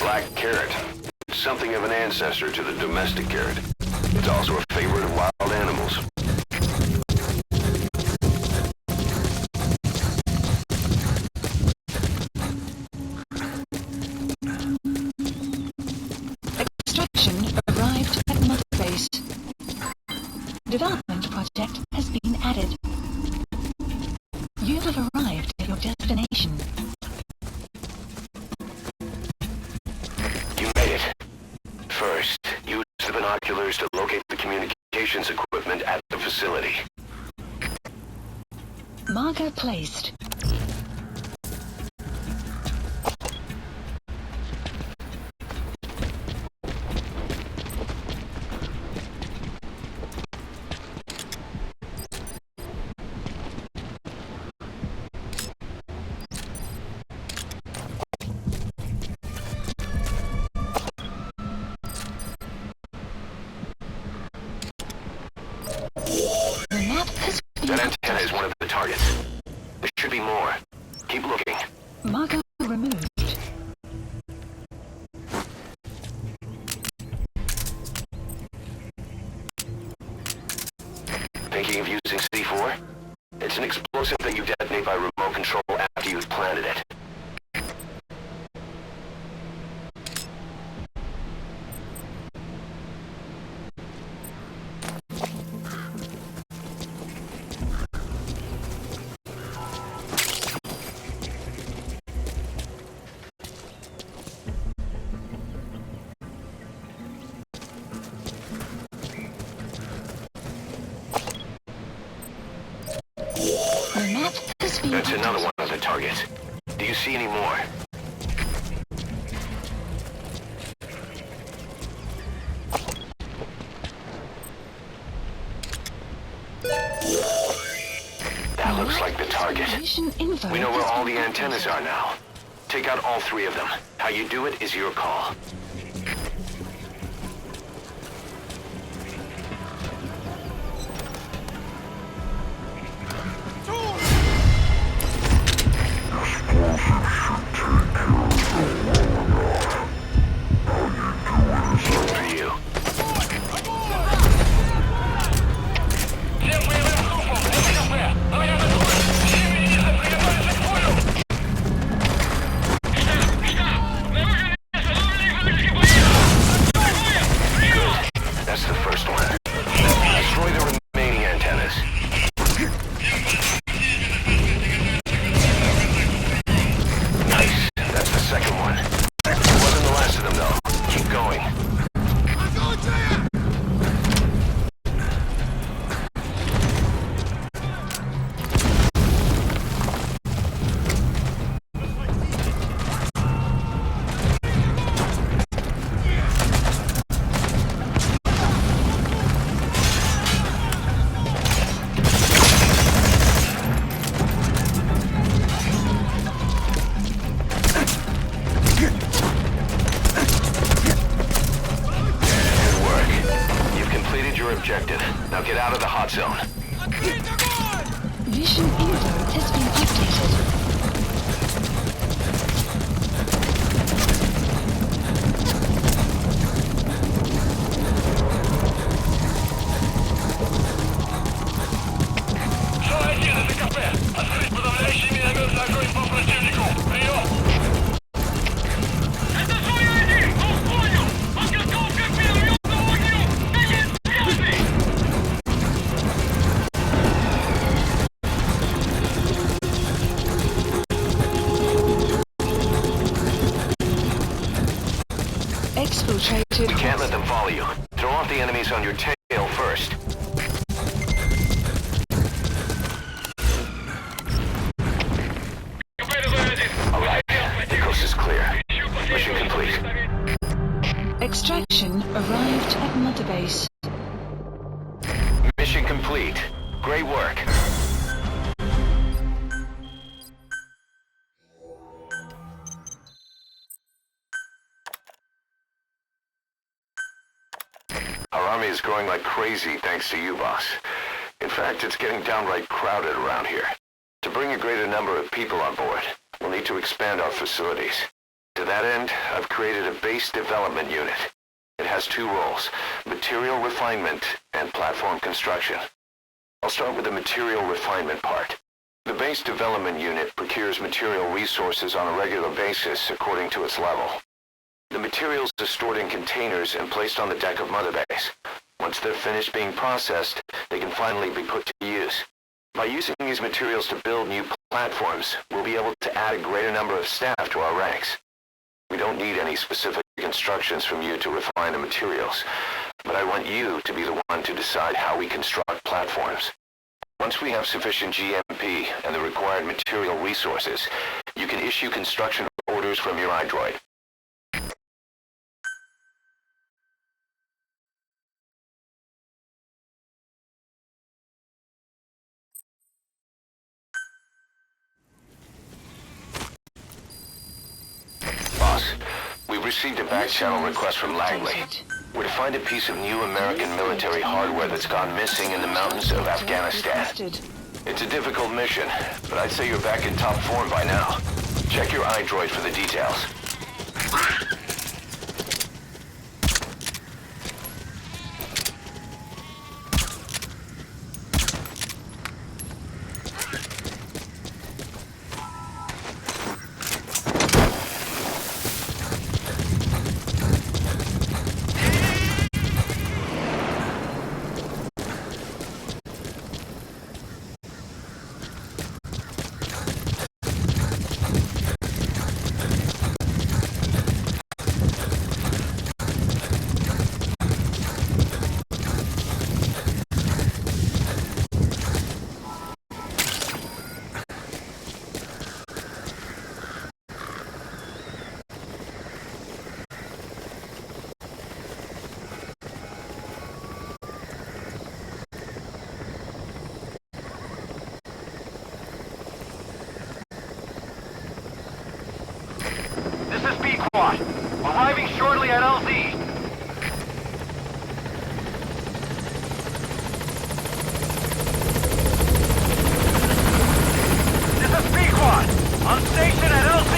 black carrot. It's something of an ancestor to the domestic carrot. It's also a favorite of wild animals. Extraction arrived at Mother Base. Development project has been added. You have arrived at your destination. You made it. First, use the binoculars to locate the communications equipment at the facility. Marker placed. That antenna is one of the targets. There should be more. Keep looking. Marker removed. Thinking of using C4? It's an explosive that you detonate by remote control after you've planted it. That's another one of the targets. Do you see any more? That looks like the target. We know where all the antennas are now. Take out all three of them. How you do it is your call. Objective. Now get out of the hot zone. Vision info has been updated. Открыть подавляющий минометный огонь по противнику! Прием! Это свой один! Он понял! Подготовка к минометному огню! Агент связный! Exfiltrated. We can't let them follow you. Throw off the enemies on your tail first. Alright, the coast is clear. Mission complete. Extraction arrived at Mother Base. Mission complete. Great work. Our army is growing like crazy thanks to you, boss. In fact, it's getting downright crowded around here. To bring a greater number of people on board, we'll need to expand our facilities. To that end, I've created a base development unit. It has two roles, material refinement and platform construction. I'll start with the material refinement part. The base development unit procures material resources on a regular basis according to its level. The materials are stored in containers and placed on the deck of Mother Base. Once they're finished being processed, they can finally be put to use. By using these materials to build new platforms, we'll be able to add a greater number of staff to our ranks. We don't need any specific instructions from you to refine the materials, but I want you to be the one to decide how we construct platforms. Once we have sufficient GMP and the required material resources, you can issue construction orders from your iDroid. Boss, we've received a back-channel request from Langley. We're to find a piece of new American military hardware that's gone missing in the mountains of Afghanistan. It's a difficult mission, but I'd say you're back in top form by now. Check your iDroid for the details. This is B-Quad. Arriving shortly at LZ. This is B-Quad. On station at LZ.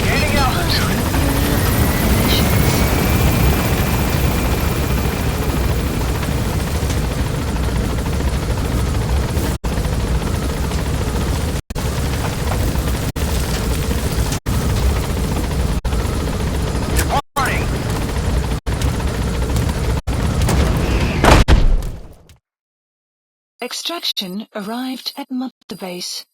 Gaining altitude. Departing. Extraction arrived at Mother Base.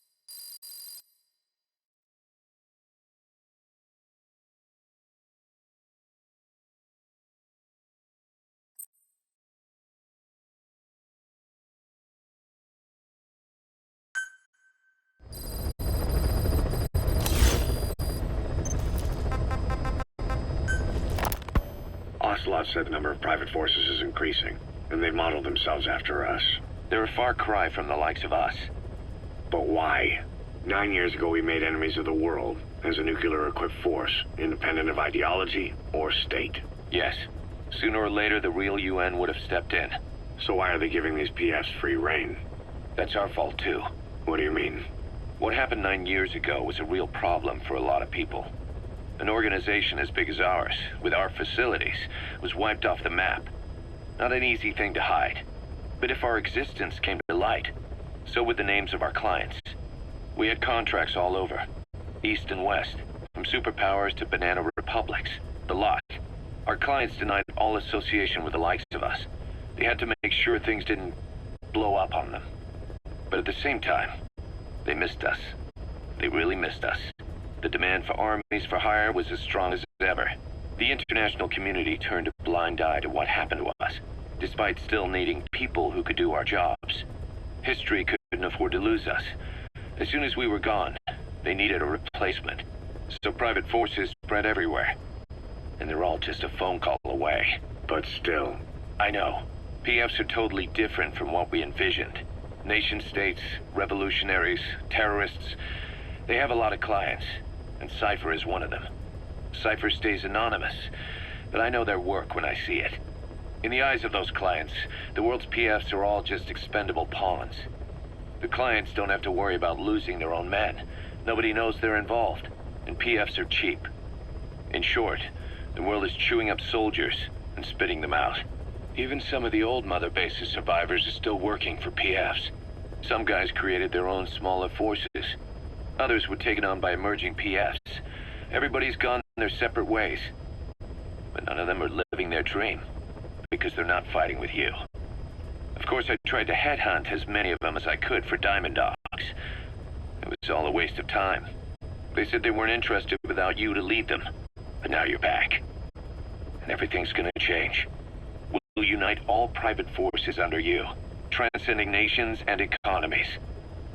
Ocelot said the number of private forces is increasing, and they've modeled themselves after us. They're a far cry from the likes of us. But why? 9 years ago we made enemies of the world as a nuclear-equipped force, independent of ideology or state. Yes. Sooner or later, the real UN would have stepped in. So why are they giving these PFs free rein? That's our fault, too. What do you mean? What happened 9 years ago was a real problem for a lot of people. An organization as big as ours, with our facilities, was wiped off the map. Not an easy thing to hide. But if our existence came to light, so would the names of our clients. We had contracts all over, east and west, from superpowers to banana republics, the lot. Our clients denied all association with the likes of us. They had to make sure things didn't blow up on them. But at the same time, they missed us. They really missed us. The demand for armies for hire was as strong as ever. The international community turned a blind eye to what happened to us, despite still needing people who could do our jobs. History couldn't afford to lose us. As soon as we were gone, they needed a replacement. So private forces spread everywhere. And they're all just a phone call away. But still. I know. PFs are totally different from what we envisioned. Nation-states, revolutionaries, terrorists. They have a lot of clients, and Cypher is one of them. Cypher stays anonymous, but I know their work when I see it. In the eyes of those clients, the world's PFs are all just expendable pawns. The clients don't have to worry about losing their own men. Nobody knows they're involved, and PFs are cheap. In short, the world is chewing up soldiers and spitting them out. Even some of the old Mother Base's survivors are still working for PFs. Some guys created their own smaller forces. Others were taken on by emerging PFs. Everybody's gone their separate ways. But none of them are living their dream, because they're not fighting with you. Of course, I tried to headhunt as many of them as I could for Diamond Dogs. It was all a waste of time. They said they weren't interested without you to lead them. But now you're back. And everything's gonna change. We'll unite all private forces under you, transcending nations and economies.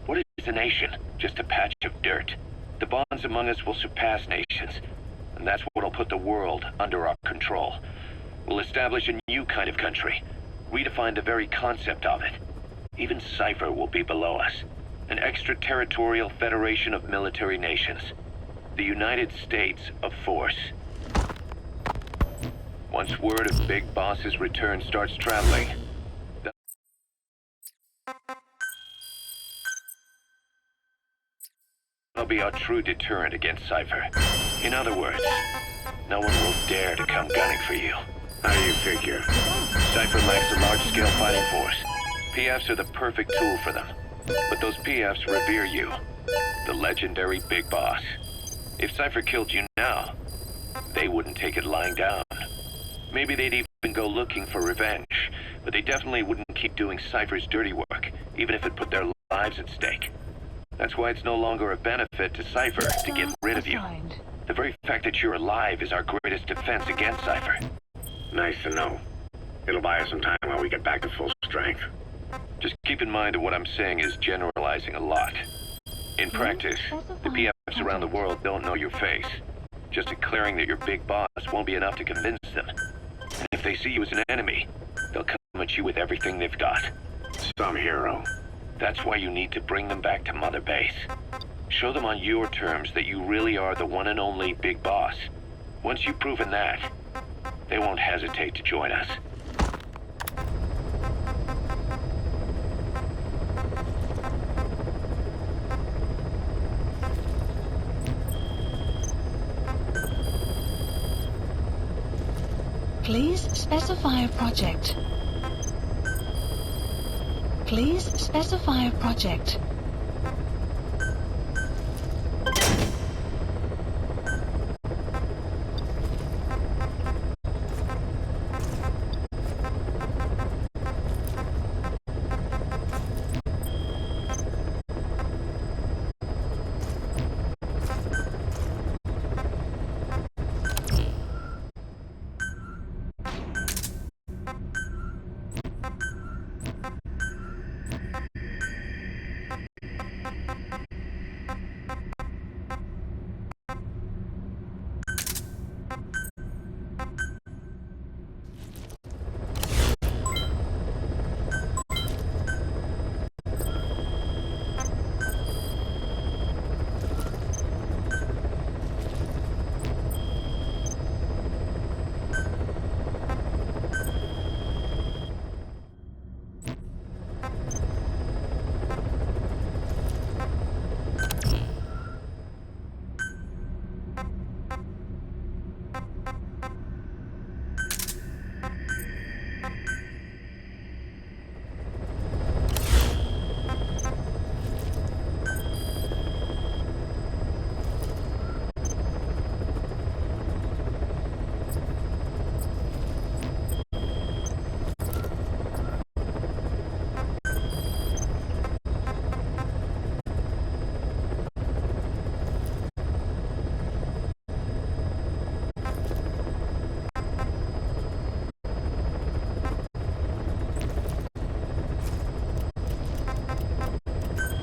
What is a nation? Just a patch of dirt. The bonds among us will surpass nations, and that's what'll put the world under our control. We'll establish a new kind of country, redefine the very concept of it. Even Cypher will be below us, an extraterritorial federation of military nations. The United States of Force. Once word of Big Boss's return starts traveling, that'll be our true deterrent against Cypher. In other words, no one will dare to come gunning for you. How do you figure? Cypher lacks a large-scale fighting force. PFs are the perfect tool for them. But those PFs revere you, the legendary Big Boss. If Cypher killed you now, they wouldn't take it lying down. Maybe they'd even go looking for revenge, but they definitely wouldn't keep doing Cypher's dirty work, even if it put their lives at stake. That's why it's no longer a benefit to Cypher to get rid of you. The very fact that you're alive is our greatest defense against Cypher. Nice to know. It'll buy us some time while we get back to full strength. Just keep in mind that what I'm saying is generalizing a lot. In practice, the PFs around the world don't know your face. Just declaring that you're Big Boss won't be enough to convince them. And if they see you as an enemy, they'll come at you with everything they've got. Some hero. That's why you need to bring them back to Mother Base. Show them on your terms that you really are the one and only Big Boss. Once you've proven that, they won't hesitate to join us. Please specify a project. Please specify a project.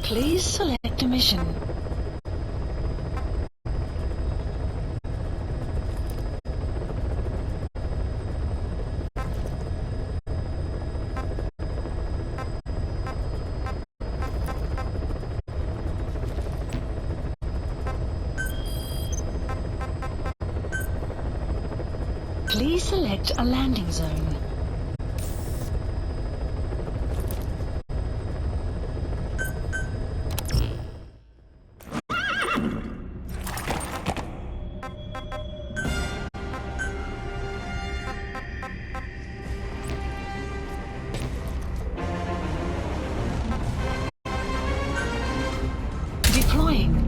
Please select a mission. Please select a landing zone. Deploying.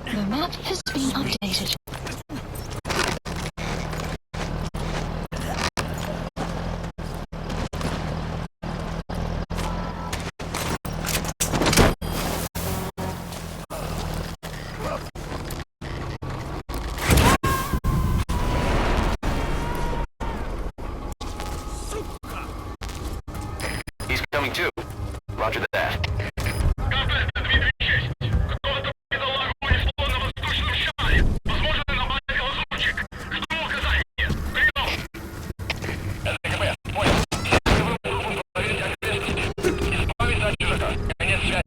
The map has been updated. He's coming too. Roger that. Контакт 236. Какого-то бедолагу унесло на восточном шаре. Возможно, на базе лазутчик. Жду указания. Прием. СКП, понял. Проверить окрестности. Избавиться от чужака. Конец связи.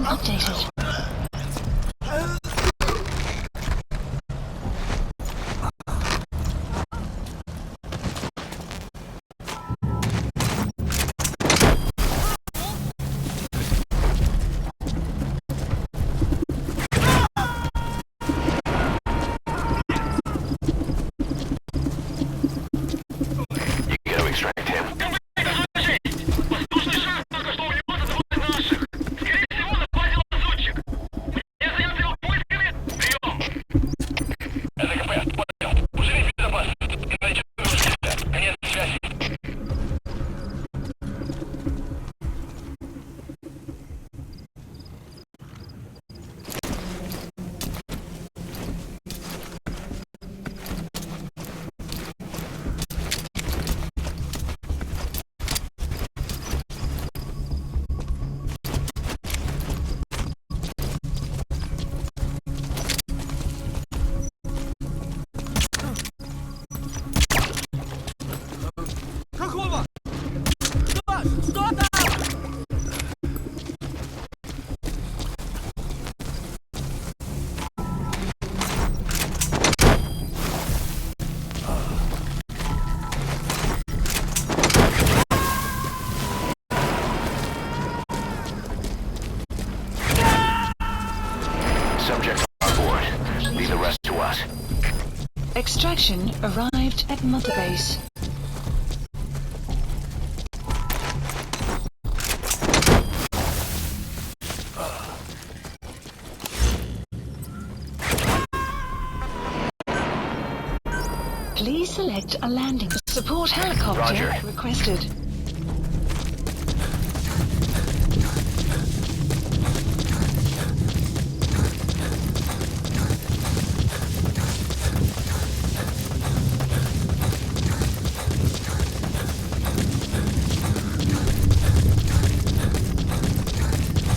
updated. Extraction arrived at Mother Base. Please select a landing. Support helicopter Roger. requested.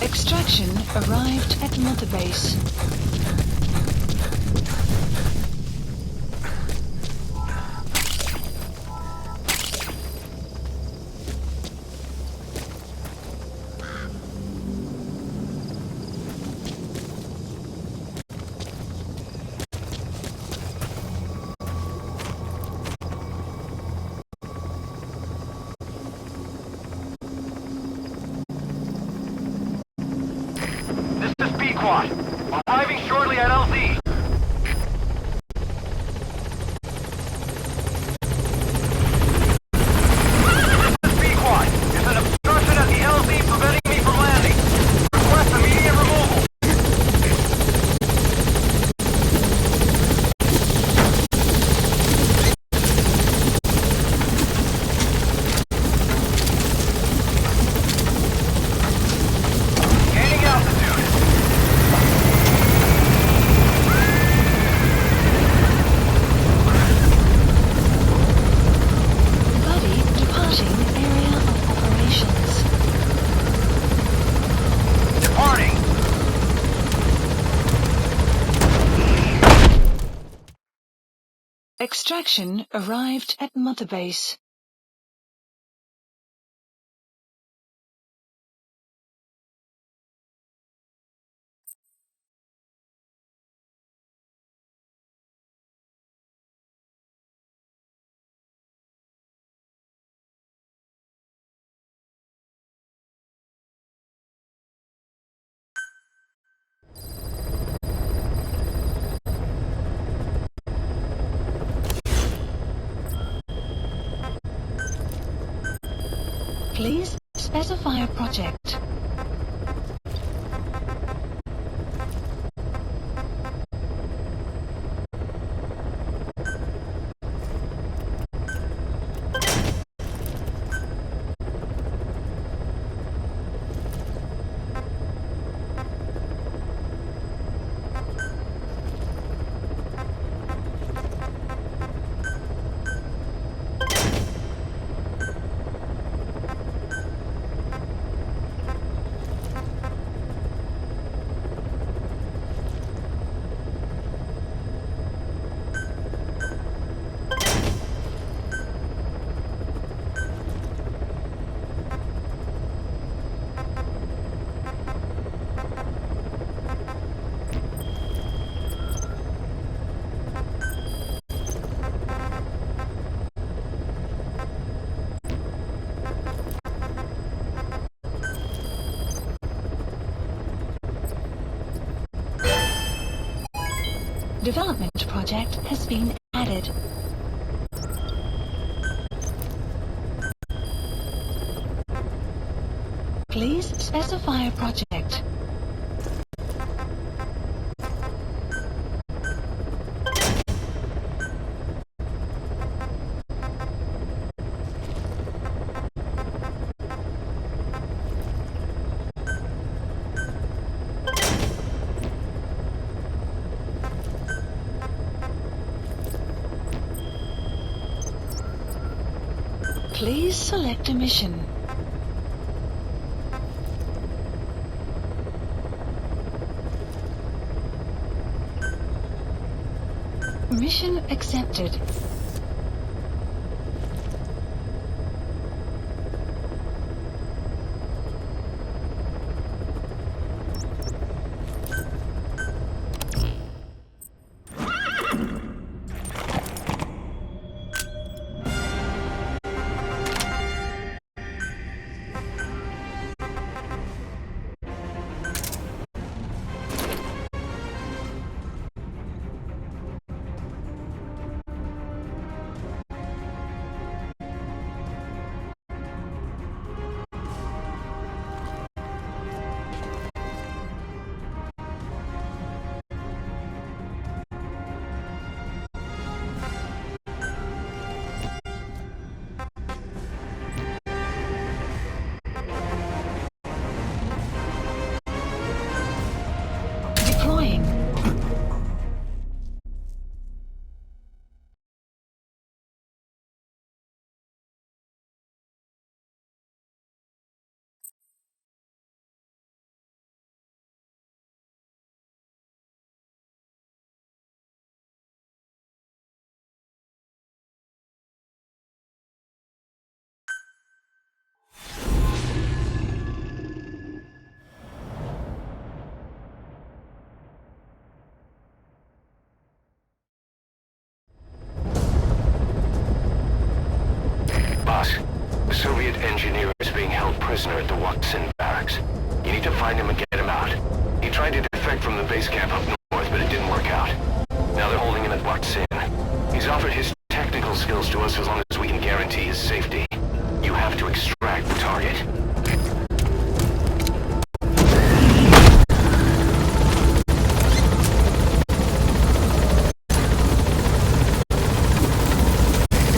Extraction arrived at Mother Base. This is B-Quad. Arriving shortly at LZ. This is B-Quad. There's an obstruction at the LZ preventing me from landing. Request immediate removal. Gaining altitude. Buddy departing area of operations. Departing. Extraction arrived at Mother Base. Please specify a project. Development project has been added. Please specify a project. Please select a mission. Mission accepted. tried to defect from the base camp up north, but it didn't work out. Now they're holding him at Wak Sin. He's offered his technical skills to us as long as we can guarantee his safety. You have to extract the target.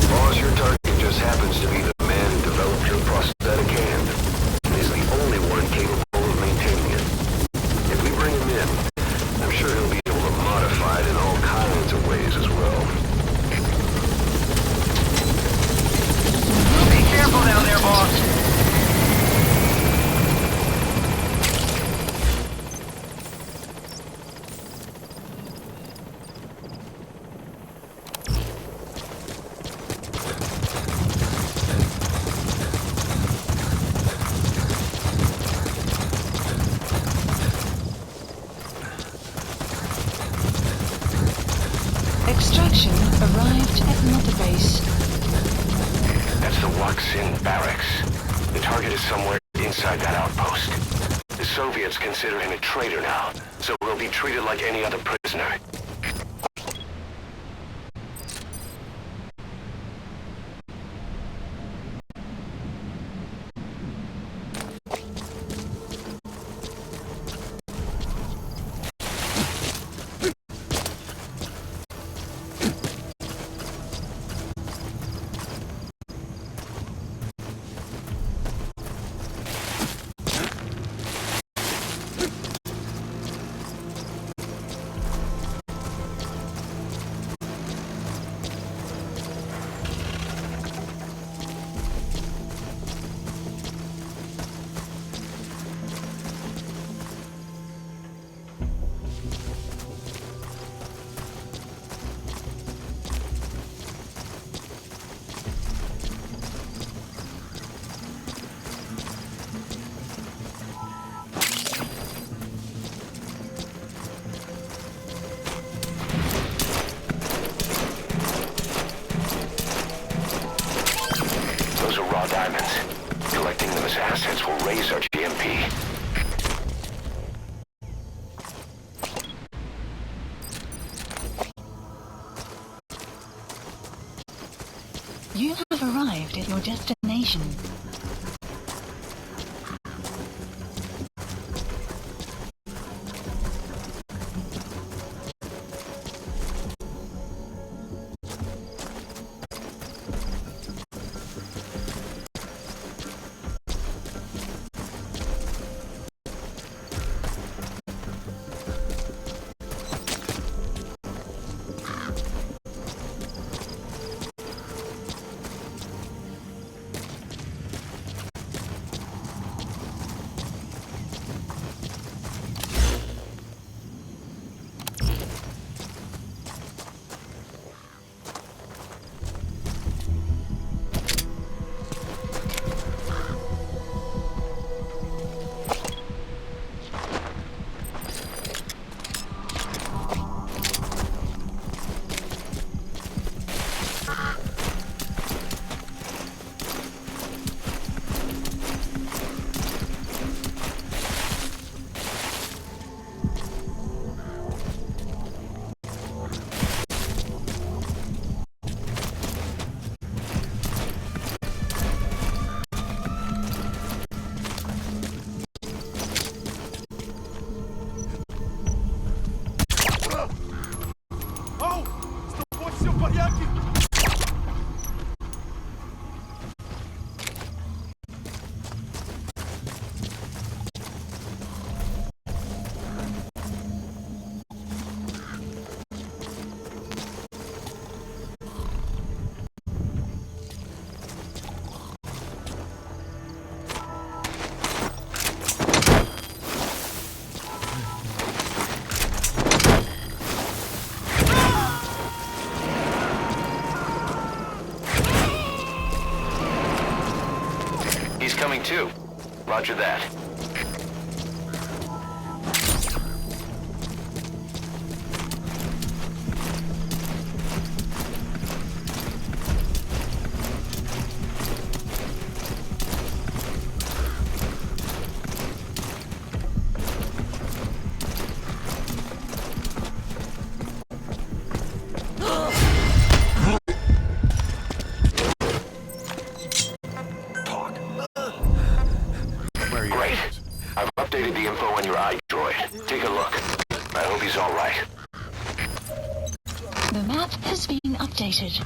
Boss, your target just happens to be the man who developed your prosthetic hand. He's the only one capable of maintaining it. If we bring him in, I'm sure he'll be able to modify it in all kinds of ways as well. Be careful down there, boss. Extraction arrived at Mother Base. That's the Wak Sin barracks. The target is somewhere inside that outpost. The Soviets consider him a traitor now, so he'll be treated like any other prisoner. Those are raw diamonds. Collecting them as assets will raise our GMP. You have arrived at your destination. Coming too. Roger that. updated the info on your iDroid. Take a look. I hope he's all right. The map has been updated.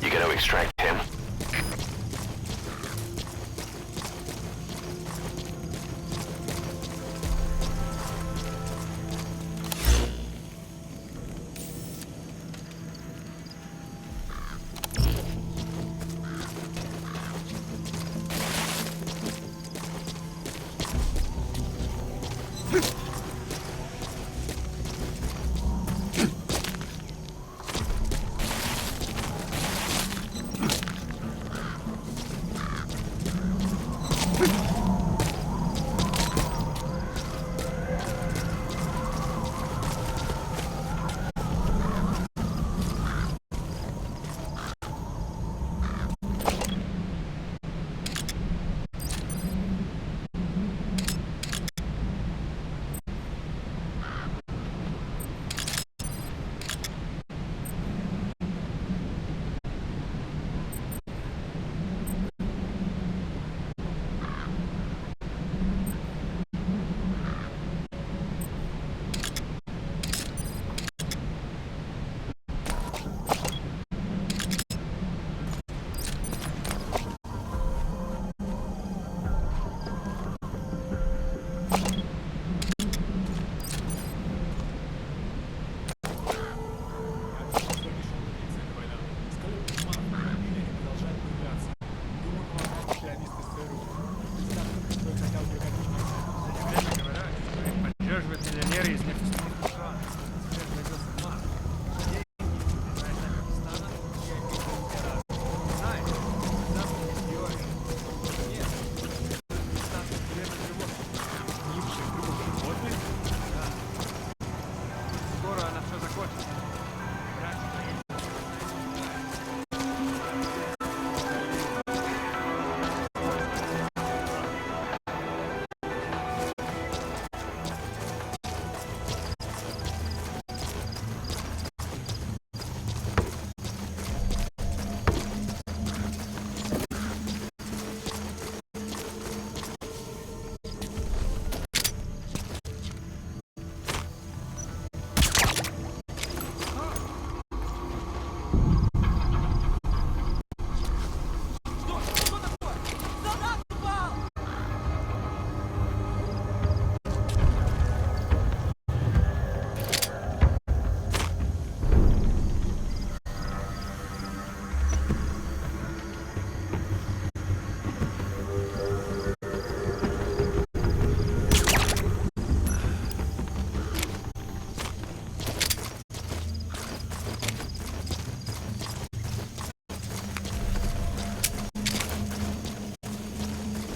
You gonna extract him?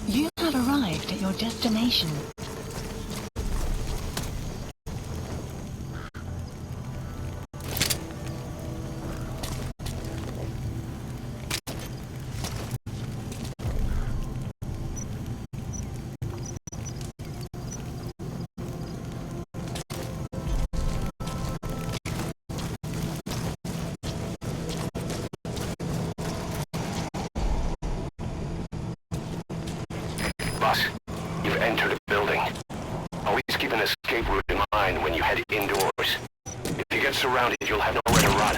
You have arrived at your destination. Boss, you've entered a building. Always keep an escape route in mind when you head indoors. If you get surrounded, you'll have nowhere to run.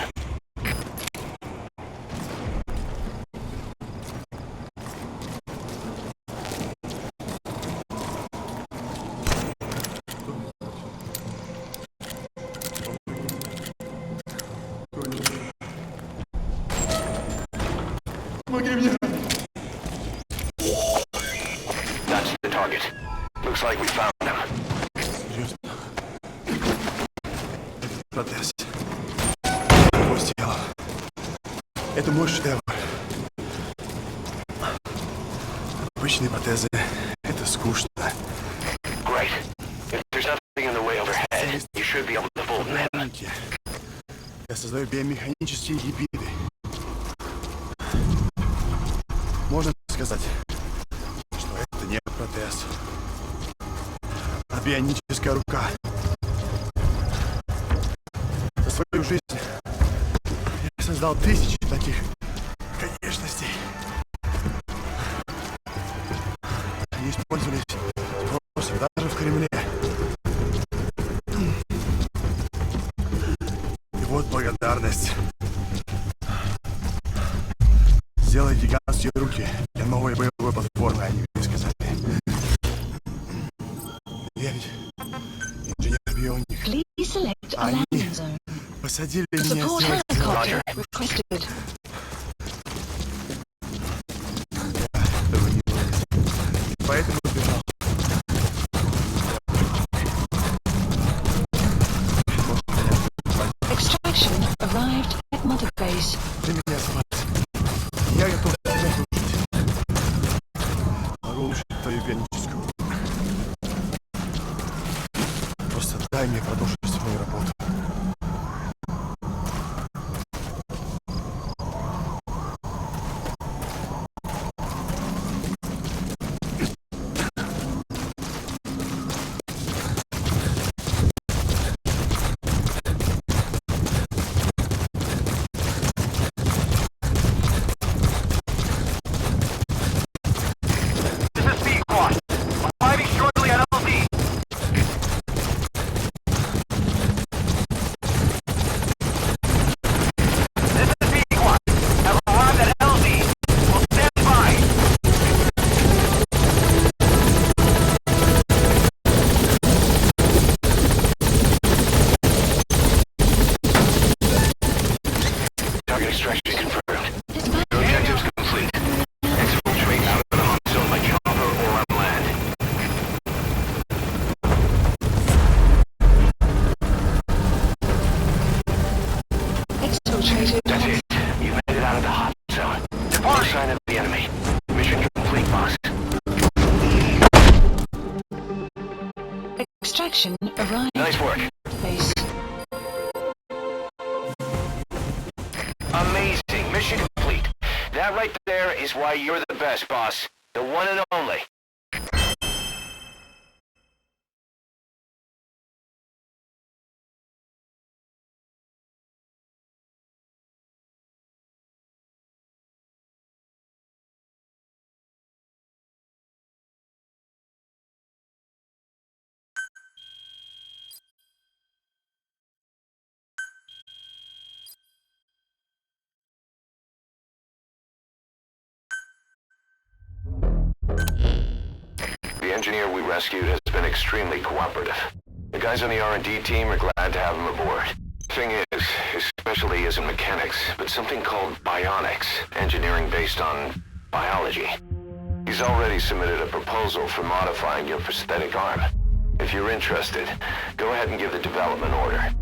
That's the target. Looks like we found them. Серьезно? Этот протез. Его сделал. Это мой шедевр. Обычные протезы — это скучно. Great. If there's nothing in the way overhead, you should be able to fold them. Я создаю биомеханические гибриды. Можно сказать, что Бионическая рука. За свою жизнь я создал тысячи таких конечностей. Они использовались просто даже в Кремле. И вот благодарность. Сделай гигантские руки для новой боевой платформы, они мне сказали. Я ведь инженер-бионик. Please select a landing zone. Посадили меня Support сделать helicopter requested. этого не вылез. И поэтому сбежал. Extraction arrived at Mother Base. Ты меня спас. Я готов тебя слушать. Могу улучшить твою бионическую. Просто дай мне продолжить свою работу. This is B Squad. Arriving shortly at LZ. This is B Squad. Have arrived at LZ. Will stand by. Target extraction confirmed. Your objectives complete. Exfiltrate out of the hot zone by chopper or on land. Exfiltrated. That's it. You've made it out of the hot zone. No sign of the enemy. Mission complete, boss. Extraction arrived Nice work. at base. Amazing. Mission complete. That right there is why you're the best, boss. The one and only. The engineer we rescued has been extremely cooperative. The guys on the R&D team are glad to have him aboard. Thing is, his specialty isn't mechanics, but something called bionics, engineering based on biology. He's already submitted a proposal for modifying your prosthetic arm. If you're interested, go ahead and give the development order.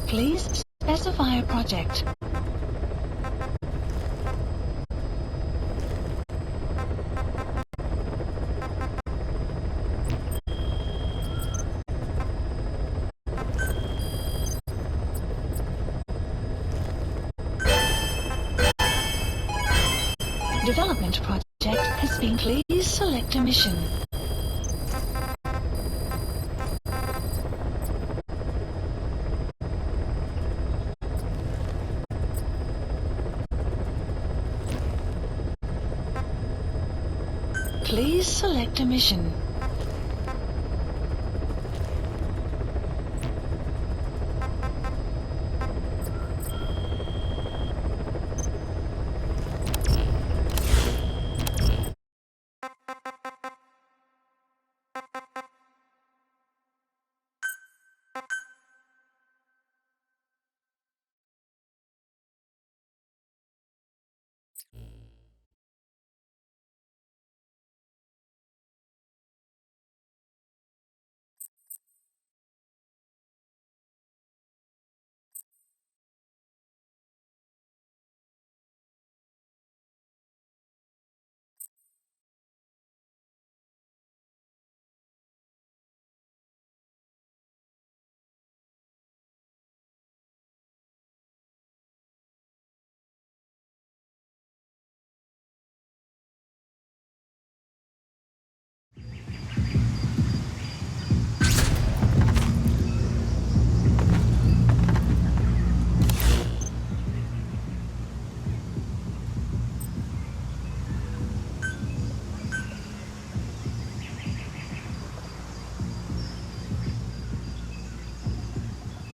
Please specify a project. Development project has been. Please select a mission. Please select a mission.